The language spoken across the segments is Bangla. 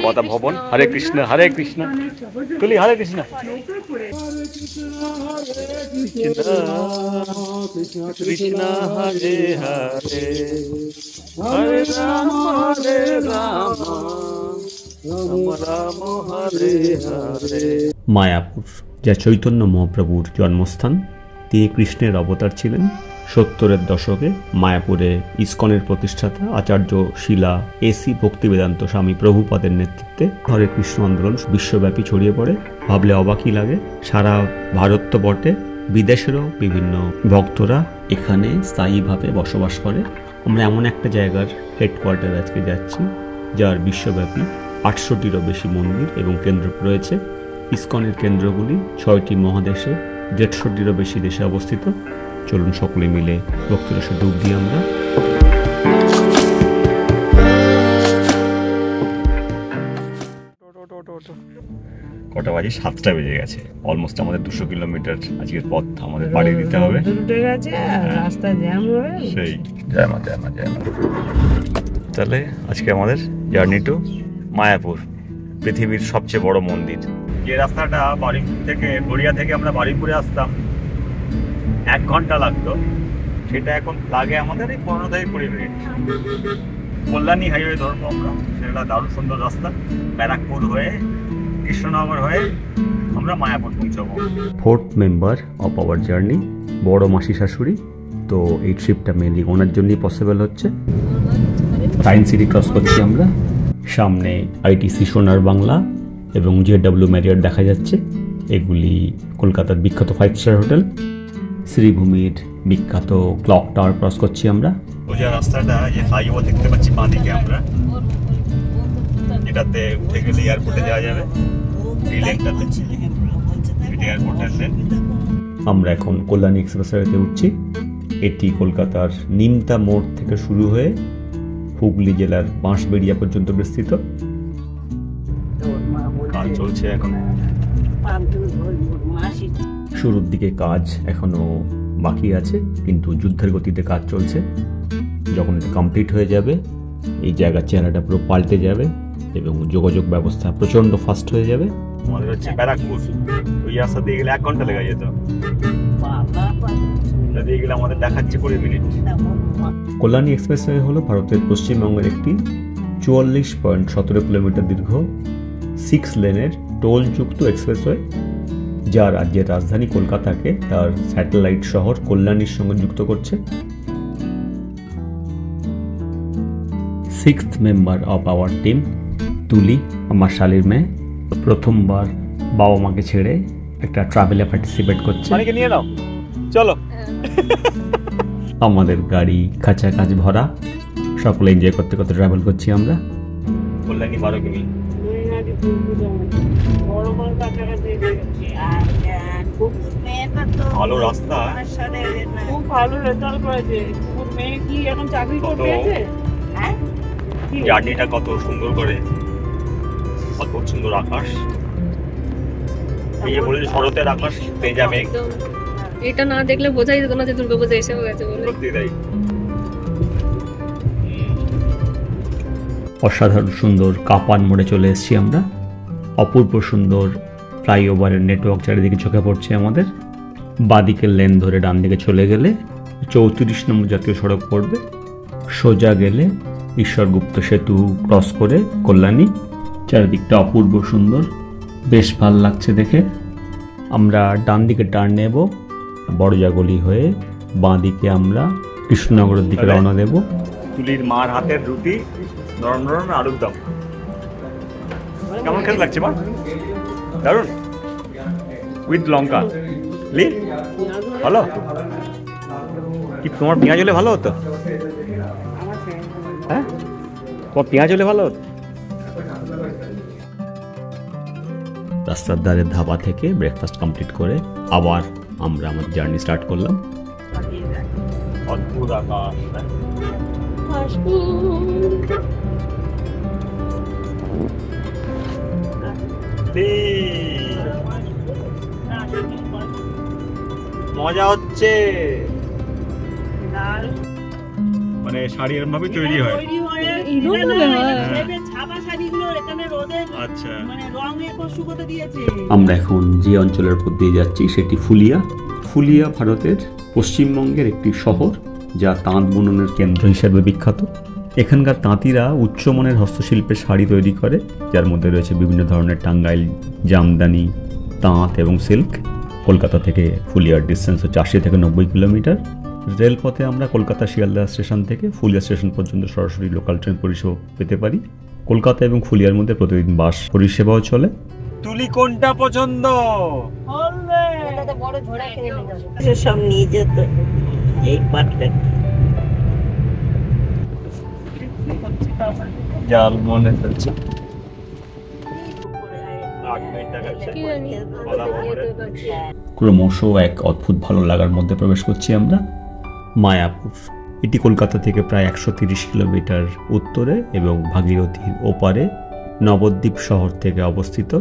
পদা ভবন। হরে কৃষ্ণ হরে কৃষ্ণ তুলি হরে কৃষ্ণ কৃষ্ণ হরে হরে হরে রাম রাম রাম হরে হরে। মায়াপুর, যা চৈতন্য মহাপ্রভুর জন্মস্থান, তিনি কৃষ্ণের অবতার ছিলেন। 70-এর দশকে মায়াপুরে ইসকনের প্রতিষ্ঠাতা আচার্য শিলা এসি ভক্তিবেদান্ত স্বামী প্রভুপাদের নেতৃত্বে হরে কৃষ্ণ আন্দোলন বিশ্বব্যাপী ছড়িয়ে পড়ে। ভাবলে অবাকই লাগে, সারা ভারত তো বটে, বিদেশেরও বিভিন্ন ভক্তরা এখানে স্থায়ীভাবে বসবাস করে। আমরা এমন একটা জায়গার হেডকোয়ার্টার আজকে যাচ্ছি, যার বিশ্বব্যাপী 800টিরও বেশি মন্দির এবং কেন্দ্র রয়েছে। ইসকনের কেন্দ্রগুলি 6টি মহাদেশে, 150টিরও বেশি দেশে অবস্থিত। চলুন সকলে মিলে ভক্তিরসে ডুব দিই আমরা। কটা বাজে? 7টা বেজে গেছে। অলমোস্ট আমাদের 200 কিলোমিটার আজকের পথ আমাদের পাড়ি দিতে হবে। সেই জয় মা জয় মা জয় মা। তাহলে আজকে আমাদের জার্নি টু মায়াপুর, পৃথিবীর সবচেয়ে বড় মন্দির। যে রাস্তাটা বারুইপুর থেকে, গড়িয়া থেকে আমরা বারুইপুরে আসতাম 1 ঘন্টা লাগতো, সেটা এখন লাগে আমাদের এই 15 থেকে 20 মিনিট। কল্যাণী হাইওয়ে ধরবো আমরা, সেটা দারুণ সুন্দর রাস্তা। ব্যারাকপুর হয়ে, কৃষ্ণনগর হয়ে আমরা মায়াপুর পৌঁছাবো। 4th member of our journey, বড় মাসি শাশুড়ি। তো এই ট্রিপটা মেনলি ওনার জন্যই পসিবল হচ্ছে। সায়েন্স সিটি ক্রস করছি আমরা, সামনে আইটিসি সোনার বাংলা এবং JW ম্যারিয়ট দেখা যাচ্ছে। এগুলি কলকাতার বিখ্যাত 5 স্টার হোটেল। শ্রীভূমির বিখ্যাত ক্লক টাওয়ার ক্রস করছি আমরা। ওই যে রাস্তাটা, যে ফ্লাইওভার দেখতে পাচ্ছি বাঁদিকে আমরা, এটাতে উঠে গেলে এয়ারপোর্টে যাওয়া যাবে। এই লেনটাতে এটা এয়ারপোর্টের লেন। আমরা এখন কল্যাণী এক্সপ্রেসওয়েতে উঠছি। এটি কলকাতার নিমতা মোড় থেকে শুরু হয়ে হুগলি জেলার বাঁশবেড়িয়া পর্যন্ত বিস্তৃত। কাজ চলছে এখন, শুরুর দিকে কাজ এখনো বাকি আছে, কিন্তু যুদ্ধের গতিতে কাজ চলছে। যখন এটা কমপ্লিট হয়ে যাবে, এই জায়গার চেহারাটা পুরো পাল্টে যাবে এবং যোগাযোগ ব্যবস্থা প্রচন্ড ফাস্ট হয়ে যাবে। আমাদের হচ্ছে ব্যারাকপুর, ওই রাস্তা দিয়ে গেলে 1 ঘন্টা লেগে যেত, দিয়ে গেলে আমাদের দেখাচ্ছে 20 মিনিট। কল্যাণী এক্সপ্রেসওয়ে হলো ভারতের পশ্চিমবঙ্গের একটি 44.17 কিলোমিটার দীর্ঘ 6 লেনের টোলযুক্ত এক্সপ্রেসওয়ে, যা রাজ্যের রাজধানী কলকাতাকে তার স্যাটেলাইট শহর কল্যাণীর সঙ্গে যুক্ত করছে। 6th member of our team তুলি, আমার শালীর মেয়ে, প্রথমবার বাবা মাকে ছেড়ে একটা ট্রাভেলে পার্টিসিপেট করছে। নিয়ে নাও, চলো। আমাদের গাড়ি কাঁচা কাজ ভরা, সকলে এনজয় করতে করতে ট্রাভেল করছি আমরা। কল্যাণী 12 কিমি। ভালো রাস্তা, খুব ভালো রেজাল্ট করেছে। মেয়ে কি এখন চাকরি করতে আছে? হ্যাঁ, জার্নিটা কত সুন্দর করে, কত সুন্দর আকাশ। এই যে বলে শরতের আকাশ, তেজা মেঘ, এটা না দেখলে বোঝাই যেত না যে দুর্গাপূজা এসে গেছে বলে। অসাধারণ সুন্দর কাপান মোড়ে চলে এসেছি আমরা। অপূর্ব সুন্দর ফ্লাইওভারের নেটওয়ার্ক চারিদিকে চোখে পড়ছে আমাদের। বাঁদিকের লেন ধরে ডান দিকে চলে গেলে 34 নম্বর জাতীয় সড়ক পড়বে। সোজা গেলে ঈশ্বরগুপ্ত সেতু ক্রস করে কল্যাণী। চারিদিকটা অপূর্ব সুন্দর, বেশ ভাল লাগছে দেখে। আমরা ডান দিকে টার্ন নেব, বড়জাগলি হয়ে বাঁদিকে আমরা কৃষ্ণনগরের দিকে রওনা দেব। তুলির মার হাতের রুটি, নরম নরম আলুর দম, কেমন খেতে লাগছে মা? দারুন, উইথ লঙ্কা। লি ভালো কি? তোমার পেঁয়াজ হলে ভালো হতো। হ্যাঁ, তোমার পেঁয়াজ হলে ভালো হতো। রাস্তার ধারের ধাবা থেকে ব্রেকফাস্ট কমপ্লিট করে আবার আমরা আমাদের জার্নি স্টার্ট করলাম। অদ্ভুত আকাশ, মজা হচ্ছে। মানে শাড়ি এরকম ভাবে তৈরি হয়। আচ্ছা, আমরা এখন যে অঞ্চলের উপর দিয়ে যাচ্ছি সেটি ফুলিয়া। ফুলিয়া ভারতের পশ্চিমবঙ্গের একটি শহর যা তাঁত বুননের কেন্দ্র হিসেবে বিখ্যাত। এখানকার তাঁতিরা উচ্চমানের হস্তশিল্পের শাড়ি তৈরি করে, যার মধ্যে রয়েছে বিভিন্ন ধরনের টাঙ্গাইল, জামদানি, তাঁত এবং সিল্ক। কলকাতা থেকে ফুলিয়ার ডিস্টেন্স হচ্ছে 80 থেকে 90 কিলোমিটার। রেলপথে আমরা কলকাতা শিয়ালদা স্টেশন থেকে ফুলিয়া স্টেশন পর্যন্ত সরাসরি লোকাল ট্রেন পরিষেবা পেতে পারি। কলকাতা এবং ফুলিয়ার মধ্যে প্রতিদিন বাস পরিষেবাও চলে। তুলি কোনটা পছন্দ? সব নিয়ে যেত এই পাটটা। জাল মনে ফেলছে। ক্রমশ এক অদ্ভুত ভালো লাগার মধ্যে প্রবেশ করছি আমরা। মায়াপুর এটি কলকাতা থেকে প্রায় 130 কিলোমিটার উত্তরে এবং ভাগীরথীর ওপারে নবদ্বীপ শহর থেকে অবস্থিত,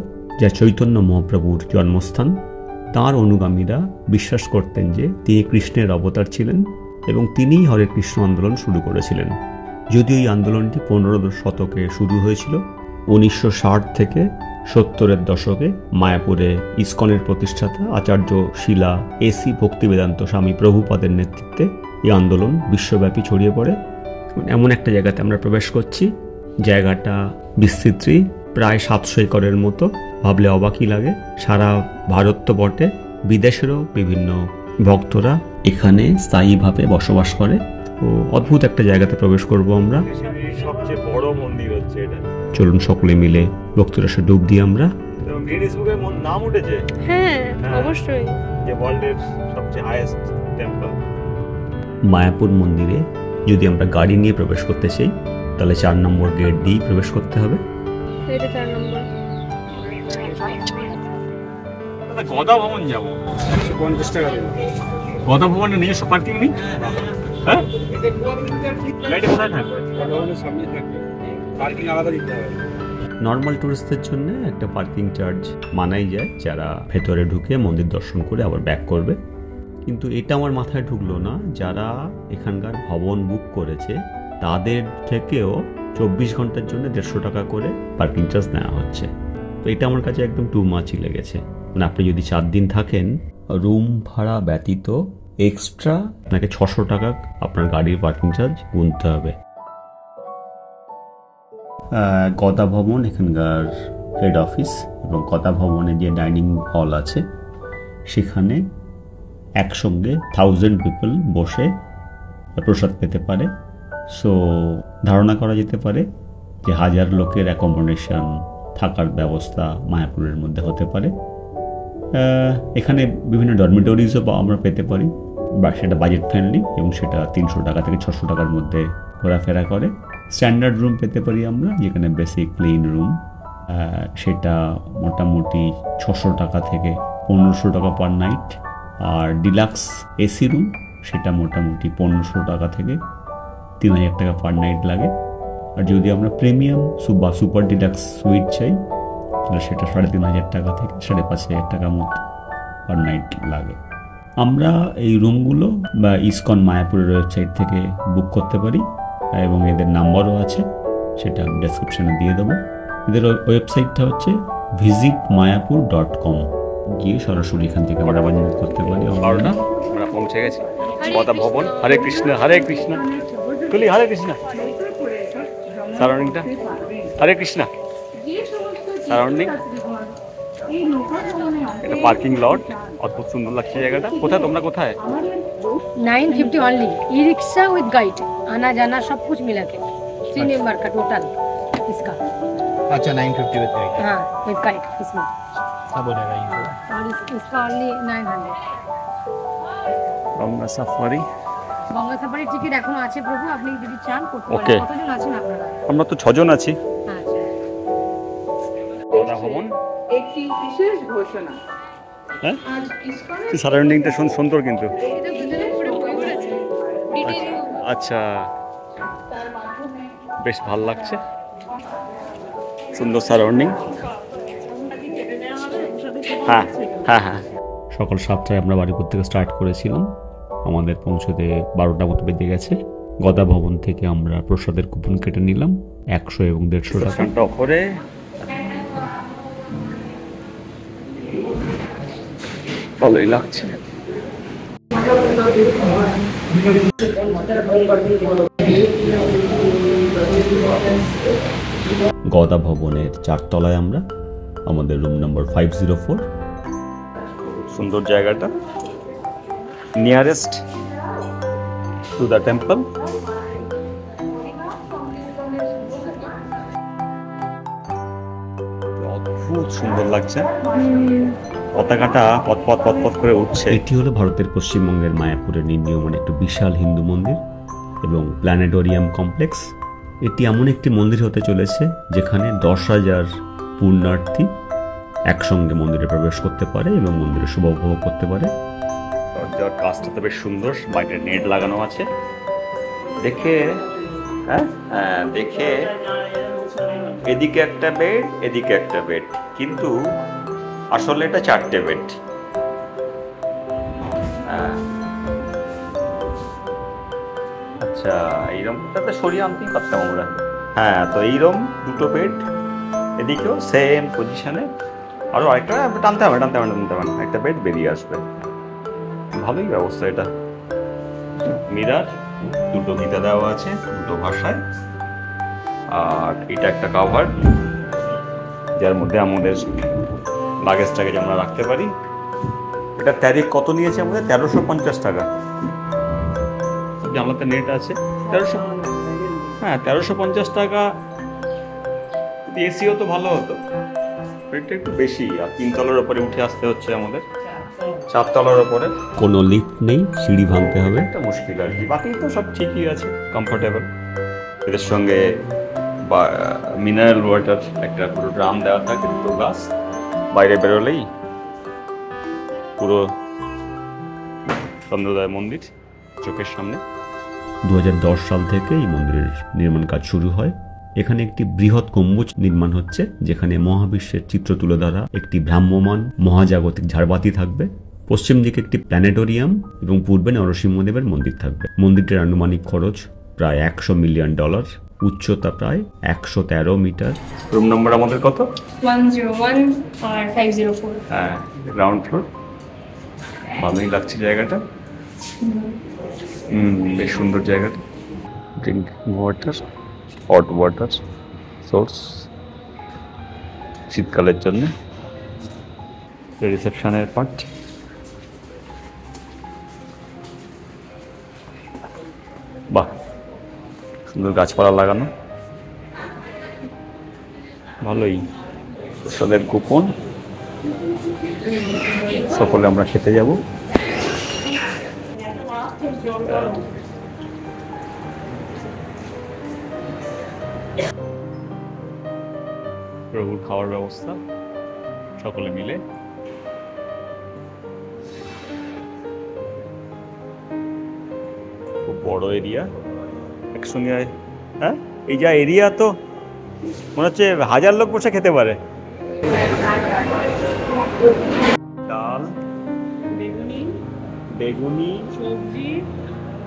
যা চৈতন্য মহাপ্রভুর জন্মস্থান। তাঁর অনুগামীরা বিশ্বাস করতেন যে তিনি কৃষ্ণের অবতার ছিলেন এবং তিনিই হরে কৃষ্ণ আন্দোলন শুরু করেছিলেন। যদিও এই আন্দোলনটি 15 শতকে শুরু হয়েছিল, 1960 থেকে 70-এর দশকে মায়াপুরে ইসকনের প্রতিষ্ঠাতা আচার্য শিলা এসি ভক্তিবেদান্ত স্বামী প্রভুপাদের নেতৃত্বে এই আন্দোলন বিশ্বব্যাপী ছড়িয়ে পড়ে। এমন একটা জায়গাতে আমরা প্রবেশ করছি, জায়গাটা বিস্তৃতি প্রায় 700 একরের মতো। ভাবলে অবাকই লাগে। সারা ভারত তো বটে, বিদেশেরও বিভিন্ন ভক্তরা এখানে স্থায়ীভাবে বসবাস করে। তো অদ্ভুত একটা জায়গাতে প্রবেশ করব আমরা। সবচেয়ে বড় মন্দির হচ্ছে এটা। চলুন সকলে মিলে ভক্তরসে ডুব দিই আমরা। গিনেস বুকে নাম উঠেছে। হ্যাঁ, অবশ্যই। যে ওয়ার্ল্ডের সবচেয়ে হাইয়েস্ট টেম্পল। মায়াপুর মন্দিরে যদি আমরা গাড়ি নিয়ে প্রবেশ করতে চাই তাহলে 4 নম্বর গেট দিয়ে প্রবেশ করতে হবে। এটা 4 নম্বর। গদা ভবন যাবো, 150 টাকা দেবো। গদা ভবনে নিজস্ব পার্কিং নেই? হ্যাঁ, গাড়িটা কোথায় থাকবে? সামনে থাকবে, পার্কিং আলাদা দিতে হবে। নর্মাল টুরিস্টদের জন্য একটা পার্কিং চার্জ মানাই যায়, যারা ভেতরে ঢুকে মন্দির দর্শন করে আবার ব্যাক করবে। কিন্তু এটা আমার মাথায় ঢুকলো না, যারা এখানকার ভবন বুক করেছে তাদের থেকেও 24 ঘন্টার জন্য 150 টাকা করে পার্কিং চার্জ নেওয়া হচ্ছে। তো এটা আমার কাছে একদম টু মাচই লেগেছে। মানে আপনি যদি 4 দিন থাকেন, রুম ভাড়া ব্যতীত এক্সট্রা আপনাকে 600 টাকা আপনার গাড়ির পার্কিং চার্জ গুনতে হবে। গদা ভবন এখানকার হেড অফিস, এবং গদা ভবনে যে ডাইনিং হল আছে সেখানে একসঙ্গে 1000 পিপল বসে প্রসাদ পেতে পারে। সো ধারণা করা যেতে পারে যে 1000 লোকের অ্যাকোমোডেশন, থাকার ব্যবস্থা মায়াপুরের মধ্যে হতে পারে। এখানে বিভিন্ন ডরমিটরিজও আমরা পেতে পারি, বা সেটা বাজেট ফ্রেন্ডলি এবং সেটা 300 টাকা থেকে 600 টাকার মধ্যে ঘোরাফেরা করে। স্ট্যান্ডার্ড রুম পেতে পারি আমরা, যেখানে বেসিক ক্লিন রুম, সেটা মোটামুটি 600 টাকা থেকে 1500 টাকা পার নাইট। আর ডিলাক্স এসি রুম সেটা মোটামুটি 1500 টাকা থেকে 3000 টাকা পার নাইট লাগে। আর যদি আমরা প্রিমিয়াম বা সুপার ডিলাক্স সুইট চাই তাহলে সেটা 3500 টাকা থেকে 5500 টাকার মতো পার নাইট লাগে। আমরা এই রুমগুলো বা ইসকন মায়াপুরের ওয়েবসাইট থেকে বুক করতে পারি, এবং এদের নাম্বারও আছে, সেটা আমি ডেসক্রিপশনে দিয়ে দেবো। এদের ওয়েবসাইটটা হচ্ছে visitmayapur.com। গিয়ে সরাসরি এখান থেকে আমরা বুক করতে পারি। আমরা পৌঁছে গেছি গদা ভবন। হরে কৃষ্ণ হরে কৃষ্ণ, তুলি হরে কৃষ্ণ। সারাউন্ডিংটা হরে কৃষ্ণ সারাউন্ডিং। এটা পার্কিং লট, অদ্ভুত সুন্দর লাগছে জায়গাটা। কোথায় তোমরা কোথায়? 950 only, e rickshaw with guide, आना जाना सब कुछ मिला के 3 नंबर का टोटल इसका। अच्छा 950 विद गाइड। हाँ विद गाइड इसमें सब हो जाएगा ये। और इसका only 900। Ganga safari. Ganga safari ticket এখনো আছে প্রভু, আপনি যদি চান করতে Okay. পারেন। কতজন আছেন আপনারা? আমরা তো 6 জন আছি। হ্যাঁ গদা ভবন একটি বিশেষ ঘোষণা। হ্যাঁ, সারাউন্ডিংটা সুন্দর কিন্তু। এটা দুজনে পুরো বই পড়েছে। ডিটেইল আচ্ছা, বেশ ভালো লাগছে, সুন্দর সারাউন্ডিং। হ্যাঁ হ্যাঁ হ্যাঁ। সকাল 7টায় আমরা বাড়িপুর থেকে স্টার্ট করেছিলাম, আমাদের পৌঁছতে 12টা মতো বেজে গেছে। গদা ভবন থেকে আমরা প্রসাদের কুপন কেটে নিলাম 100 এবং 150 টাকা। স্টেশনটা ওপরে, ভালোই লাগছে। গদা ভবনের 4 তলায় আমরা, আমাদের রুম নম্বর 504। সুন্দর জায়গাটা, নিয়ারেস্ট টু দ্য টেম্পল। অদ্ভুত সুন্দর লাগছে, পতাকাটা পথ করে উঠছে। এটি হলো ভারতের পশ্চিমবঙ্গের মায়াপুরের নির্মীয়মান একটি বিশাল হিন্দু মন্দির এবং প্ল্যানেটোরিয়াম কমপ্লেক্স। এটি এমন একটি মন্দির হতে চলেছে যেখানে 10,000 পুণ্যার্থী একসঙ্গে মন্দিরে প্রবেশ করতে পারে এবং মন্দিরে শুভ উপভোগ করতে পারে। দরজার কাজটা তো বেশ সুন্দর, বাইরে নেট লাগানো আছে। দেখে দেখে এদিকে একটা বেড, এদিকে একটা বেড, কিন্তু আসলে এটা 4টে বেড। আচ্ছা, এইরকমটাতে সরিয়ে আনতেই পারতাম আমরা। হ্যাঁ, তো এইরকম 2টো বেড, এদিকেও সেম পজিশনে, আরো আরেকটা টানতে হবে, একটা বেড বেরিয়ে আসবে। ভালোই ব্যবস্থা এটা। মিরার, 2টো গীতা দেওয়া আছে 2টো ভাষায়, আর এটা একটা কাভার যার মধ্যে আমাদের লাগেজটাকে যে আমরা রাখতে পারি। এটা তারিখ কত নিয়েছে আমাদের? 1350 টাকা। জানলাতে নেট আছে 1350 টাকা। এসিও তো ভালো হতো, রেটটা একটু বেশি। আর 3 তলার উপরে উঠে আসতে হচ্ছে আমাদের, 4 তলার উপরে। কোনো লিফট নেই, সিঁড়ি ভাঙতে হবে, একটা মুশকিল আর কি। বাকি তো সব ঠিকই আছে, কমফোর্টেবল। এদের সঙ্গে মিনারেল ওয়াটার একটা পুরো ড্রাম দেওয়া থাকে, 2 গ্লাস। বাইরে বেরোলেই পুরো চন্দ্রোদয় মন্দির চোখের সামনে। 2010 সাল থেকে এই মন্দিরের নির্মাণ কাজ শুরু হয়। এখানে একটি বৃহৎ গম্বুজ নির্মাণ হচ্ছে, যেখানে মহাবিশ্বের চিত্র তুলে ধরা একটি ভ্রাম্যমান মহাজাগতিক ঝাড়বাতি থাকবে। পশ্চিম দিকে একটি প্ল্যানেটোরিয়াম এবং পূর্বে নরসিংহদেবের মন্দির থাকবে। মন্দিরটির আনুমানিক খরচ প্রায় $100 মিলিয়ন, উচ্চতা প্রায় 113 মিটার। রুম নম্বর আমাদের কত? 101 আর 504। হ্যাঁ, গ্রাউন্ড ফ্লোর। ভালোই লাগছে জায়গাটা। বেশ সুন্দর জায়গাটা। Drinking water, hot water source শীতকালের জন্য। রিসেপশনের পার্ট। বাহ, সুন্দর গাছপালা লাগানো, ভালোই। প্রসাদের কুপন, সকলে আমরা খেতে যাব। প্রভুর খাওয়ার ব্যবস্থা সকলে মিলে। খুব বড় এরিয়া একসঙ্গে। হ্যাঁ, এই যা এরিয়া, তো মনে হচ্ছে 1000 লোক বসে খেতে পারে। ডাল, বেগুনি সবজি,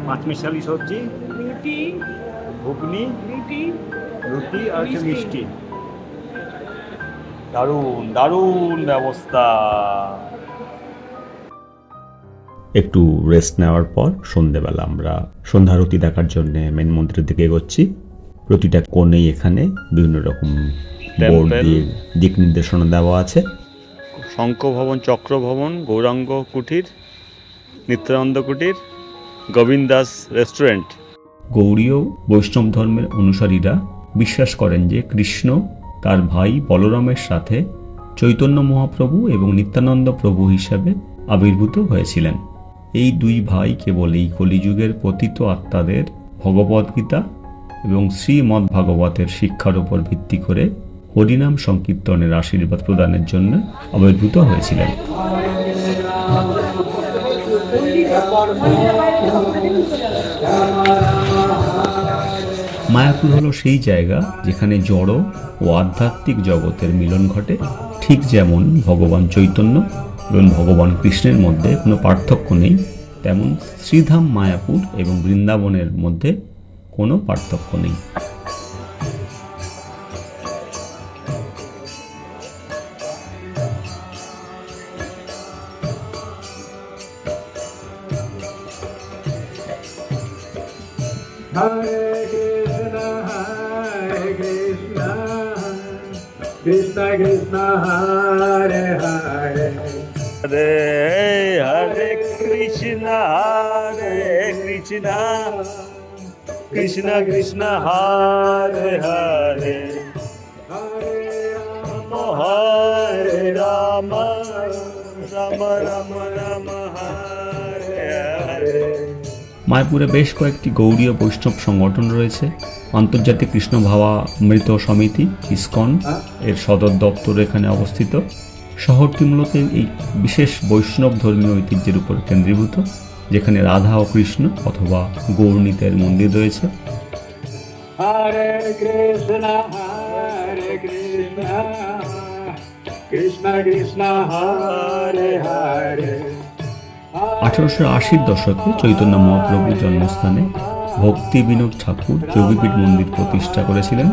পাঁচমিশালি সবজি, রুটি, ঘুগনি, রুটি আর একটা মিষ্টি। মিষ্টি। দারুণ দারুণ ব্যবস্থা। একটু রেস্ট নেওয়ার পর সন্ধ্যেবেলা আমরা সন্ধ্যারতি দেখার জন্য মেন মন্দিরের দিকে এগোচ্ছি। প্রতিটা কোণেই এখানে বিভিন্ন রকম বোর্ড দিয়ে দিক নির্দেশনা দেওয়া আছে। শঙ্খ ভবন, চক্র ভবন, গৌরাঙ্গ কুটির, নিত্যানন্দ কুটির, গোবিন্দ দাস রেস্টুরেন্ট। গৌড়ীয় বৈষ্ণব ধর্মের অনুসারীরা বিশ্বাস করেন যে কৃষ্ণ তার ভাই বলরামের সাথে চৈতন্য মহাপ্রভু এবং নিত্যানন্দ প্রভু হিসাবে আবির্ভূত হয়েছিলেন। এই 2 ভাই কেবল এই কলিযুগের পতিত আত্মাদের ভগবদ্গীতা এবং শ্রীমদ্ ভাগবতের শিক্ষার উপর ভিত্তি করে হরিনাম সংকীর্তনের আশীর্বাদ প্রদানের জন্য আবির্ভূত হয়েছিলেন। মায়াপুর হলো সেই জায়গা যেখানে জড় ও আধ্যাত্মিক জগতের মিলন ঘটে। ঠিক যেমন ভগবান চৈতন্য এবং ভগবান কৃষ্ণের মধ্যে কোনো পার্থক্য নেই, তেমন শ্রীধাম মায়াপুর এবং বৃন্দাবনের মধ্যে কোনো পার্থক্য নেই। Krishna Krishna Hare Hare Hare Hare Krishna Hare Krishna Krishna Krishna Hare Hare Hare Rama Rama Rama Rama Hare Hare। মায়াপুরে বেশ কয়েকটি গৌড়ীয় বৈষ্ণব সংগঠন রয়েছে। আন্তর্জাতিক কৃষ্ণ ভাবা মৃত সমিতি ইসকন এর সদর দপ্তর এখানে অবস্থিত। শহরটি মূলত এই বিশেষ বৈষ্ণব ধর্মীয় ঐতিহ্যের উপর কেন্দ্রীভূত, যেখানে রাধা ও কৃষ্ণ অথবা গৌরনীতের মন্দির রয়েছে। Hare Krishna Hare Krishna Krishna Krishna Hare Hare 1880-র দশকে চৈতন্য মহাপ্রভুর জন্মস্থানে ভক্তি বিনোদ ঠাকুর যোগীপীঠ মন্দির প্রতিষ্ঠা করেছিলেন।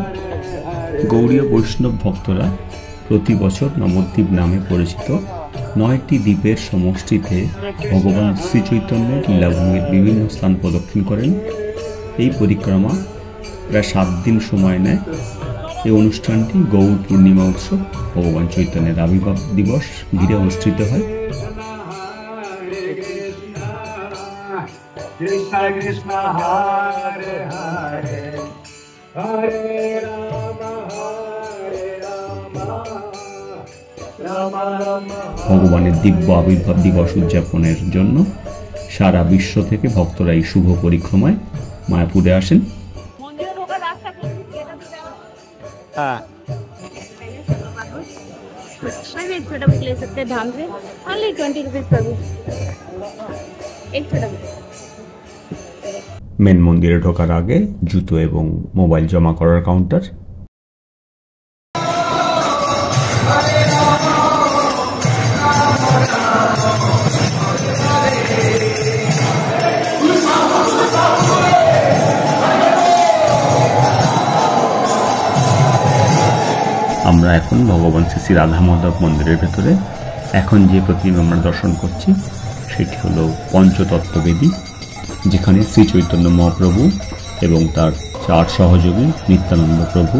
গৌড়ীয় বৈষ্ণব ভক্তরা প্রতি বছর নবদ্বীপ নামে পরিচিত 9টি দ্বীপের সমষ্টিতে ভগবান শ্রী চৈতন্যের লীলাভূমির বিভিন্ন স্থান প্রদক্ষিণ করেন। এই পরিক্রমা প্রায় 7 দিন সময় নেয়। এই অনুষ্ঠানটি গৌড় পূর্ণিমা উৎসব ভগবান চৈতন্যের আবির্ভাব দিবস ঘিরে অনুষ্ঠিত হয়। Krishna Krishna Hare Hare Hare Rama Hare Rama Rama Rama ভগবানের দিব্য আবির্ভাব দিবস উদযাপনের জন্য সারা বিশ্ব থেকে ভক্তরা এই শুভ পরিক্রমায় মায়াপুরে আসেন। হ্যাঁ एक छोटा बुक ले सकते हैं ध्यान से ओनली 20 रुपीज पर बुक एक छोटा बुक। মেন মন্দিরে ঢোকার আগে জুতো এবং মোবাইল জমা করার কাউন্টার। আমরা এখন ভগবান শ্রী শ্রী রাধা মাধব মন্দিরের ভেতরে। এখন যে প্রতিমা আমরা দর্শন করছি সেটি হলো পঞ্চতত্ত্ববেদী, যেখানে শ্রী চৈতন্য মহাপ্রভু এবং তার 4 সহযোগী নিত্যানন্দ প্রভু,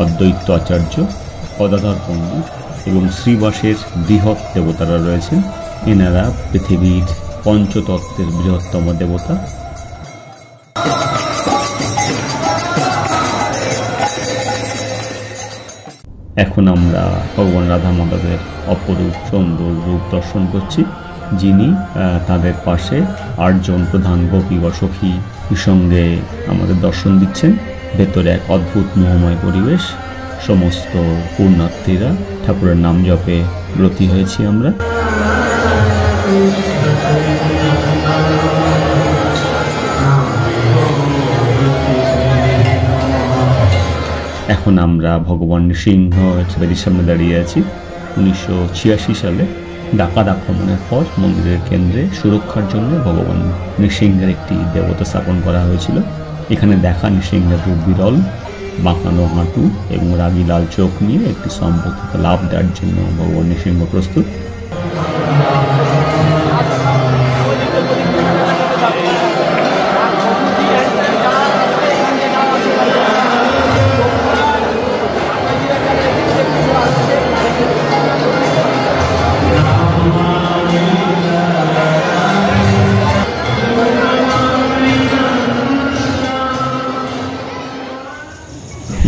অদ্বৈত আচার্য, গদাধর পণ্ডিত এবং শ্রীবাসের বৃহৎ দেবতারা রয়েছেন। এনারা পৃথিবীর পঞ্চতত্ত্বের বৃহত্তম দেবতা। এখন আমরা ভগবান রাধা মাধবের অপরূপ সুন্দর রূপ দর্শন করছি, যিনি তাদের পাশে 8 জন প্রধান গোপী বা সখী সঙ্গে আমাদের দর্শন দিচ্ছেন। ভেতরে এক অদ্ভুত মোহময় পরিবেশ। সমস্ত পুণ্যার্থীরা ঠাকুরের নাম জপে ব্রতী হয়েছি আমরা। এখন আমরা ভগবান নৃসিংহ বেদির সামনে দাঁড়িয়ে আছি। 1986 সালে ডাকাত আক্রমণের পর মন্দিরের কেন্দ্রে সুরক্ষার জন্য ভগবান নৃসিংহের একটি দেবতা স্থাপন করা হয়েছিল। এখানে দেখা নৃসিংহের রূপ বিরল, বাঁকানো হাঁটু এবং রাগী লাল চোখ নিয়ে একটি সম্পর্কিত লাভ দেওয়ার জন্য ভগবান নৃসিংহ প্রস্তুত।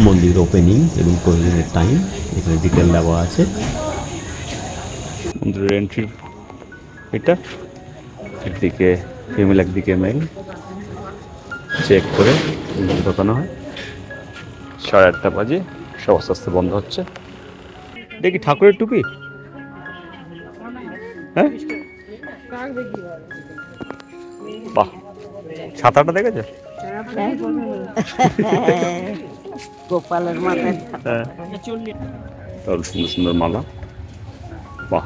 মন্দির ওপেনিং এবং ক্লোজিংয়ের টাইম এখানে ডিটেল দেওয়া আছে। মন্দিরের এন্ট্রি এটা, একদিকে ফিমেল একদিকে মেল, চেক করে ঢোকানো হয়। 8:30 বাজে, সব আস্তে আস্তে বন্ধ হচ্ছে। দেখি ঠাকুরের টুপি, হ্যাঁ বাহ, ছাতাটা দেখেছো? গোপালের মাথায় হ্যাঁ, সুন্দর সুন্দর মালা, বাহ।